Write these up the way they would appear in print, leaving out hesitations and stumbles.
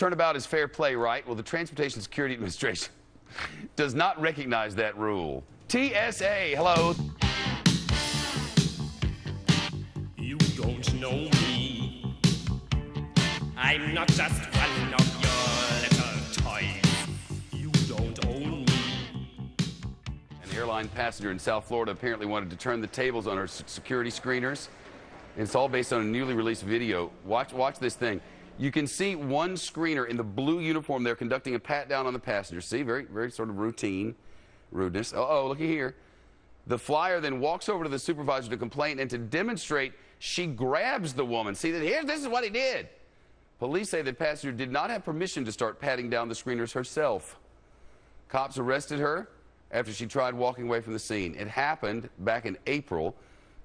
turnabout is fair play, right? Well, the Transportation Security Administration does not recognize that rule. TSA, hello. You don't know me. I'm not just one of your little toys. You don't own me. An airline passenger in South Florida apparently wanted to turn the tables on her security screeners. And it's all based on a newly released video. Watch this thing. You can see one screener in the blue uniform there conducting a pat-down on the passenger. See, very, very sort of routine rudeness. Uh-oh, looky here. The flyer then walks over to the supervisor to complain, and to demonstrate, she grabs the woman. See, this is what he did. Police say the passenger did not have permission to start patting down the screeners herself. Cops arrested her after she tried walking away from the scene. It happened back in April.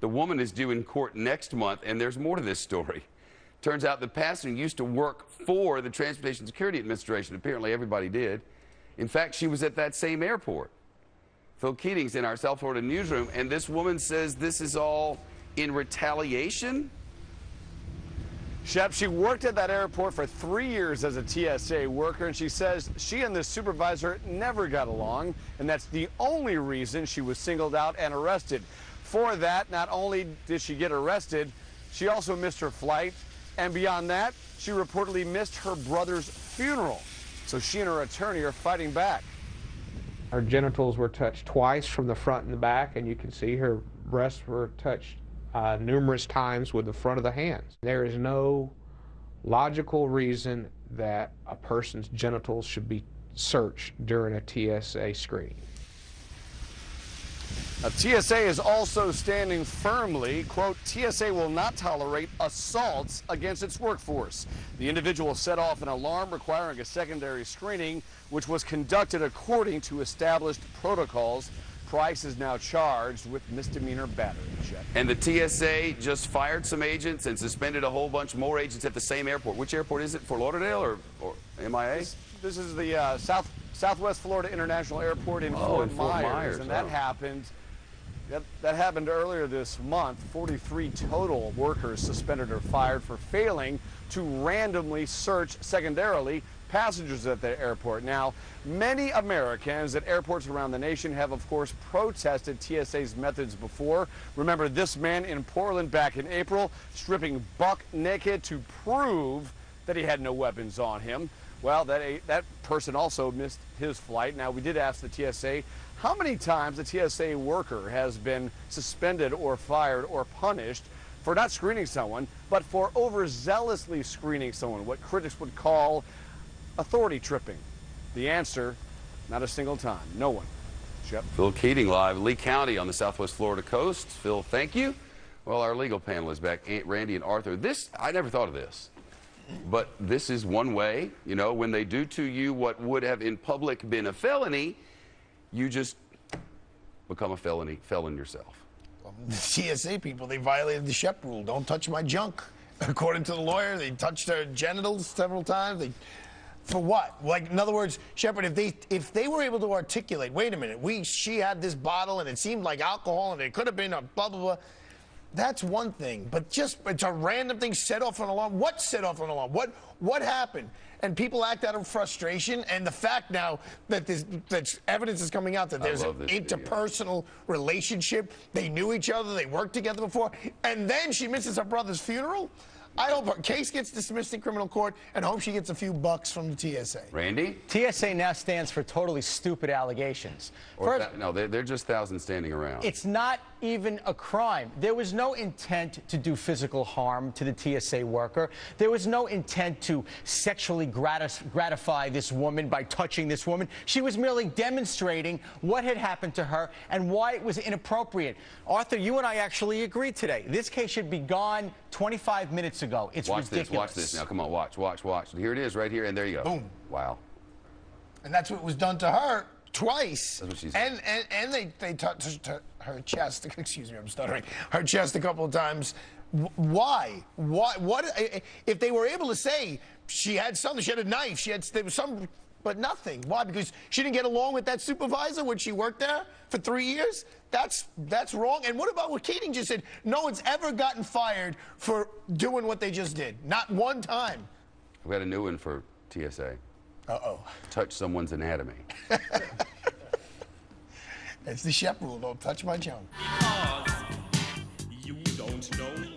The woman is due in court next month, and there's more to this story. Turns out the passenger used to work for the Transportation Security Administration. Apparently everybody did. In fact, she was at that same airport. Phil Keating's in our South Florida newsroom, and this woman says this is all in retaliation? Shep, she worked at that airport for 3 years as a TSA worker, and she says she and the supervisor never got along, and that's the only reason she was singled out and arrested. For that, not only did she get arrested, she also missed her flight, and beyond that, she reportedly missed her brother's funeral. So she and her attorney are fighting back. Her genitals were touched twice from the front and the back, and you can see her breasts were touched numerous times with the front of the hands. There is no logical reason that a person's genitals should be searched during a TSA screening. Now, TSA is also standing firmly, quote, TSA will not tolerate assaults against its workforce. The individual set off an alarm requiring a secondary screening, which was conducted according to established protocols. Price is now charged with misdemeanor battery. And the TSA just fired some agents and suspended a whole bunch more agents at the same airport. Which airport is it? Fort Lauderdale or MIA? This is the Southwest Florida International Airport in Fort Myers, and that happened. That happened earlier this month. 43 total workers suspended or fired for failing to randomly search secondarily passengers at the airport. Now, many Americans at airports around the nation have, of course, protested TSA's methods before. Remember this man in Portland back in April, stripping buck naked to prove that he had no weapons on him. Well, that person also missed his flight. Now, we did ask the TSA how many times a TSA worker has been suspended or fired or punished for not screening someone, but for overzealously screening someone, what critics would call authority tripping. The answer, not a single time. No one. Shep. Phil Keating live, Lee County on the Southwest Florida coast. Phil, thank you. Well, our legal panel is back, Randy and Arthur. I never thought of this. But this is one way, you know, when they do to you what would have in public been a felony, you just become a felon yourself. The TSA people, they violated the Shep rule. Don't touch my junk. According to the lawyer, they touched her genitals several times. For what? Like, in other words, Shepard, if they were able to articulate, wait a minute, she had this bottle and it seemed like alcohol and it could have been a blah, blah, blah. That's one thing, but just, it's a random thing, set off an alarm. What set off an alarm? What happened? And people act out of frustration, and the fact now that that evidence is coming out that there's an interpersonal relationship, they knew each other, they worked together before, and then she misses her brother's funeral? I hope her case gets dismissed in criminal court and hope she gets a few bucks from the TSA. Randy? TSA now stands for totally stupid allegations. No, they're just thousands standing around. It's not even a crime. There was no intent to do physical harm to the TSA worker. There was no intent to sexually gratify this woman by touching this woman. She was merely demonstrating what had happened to her and why it was inappropriate. Arthur, you and I actually agreed today. This case should be gone 25 minutes ago. It's ridiculous. Watch this now. Come on, watch. Here it is right here, and there you go. Boom. Wow. And that's what was done to her twice. That's what she said. And they touched her chest. Excuse me, I'm stuttering. Her chest a couple of times. Why? What? If they were able to say she had something, she had a knife, there was some, but nothing. Why? Because she didn't get along with that supervisor when she worked there for 3 years? That's wrong. And what about what Keating just said? No one's ever gotten fired for doing what they just did. Not one time. I've got a new one for TSA. Uh-oh. Touch someone's anatomy. It's the Shep rule. Don't touch my junk. Because you don't know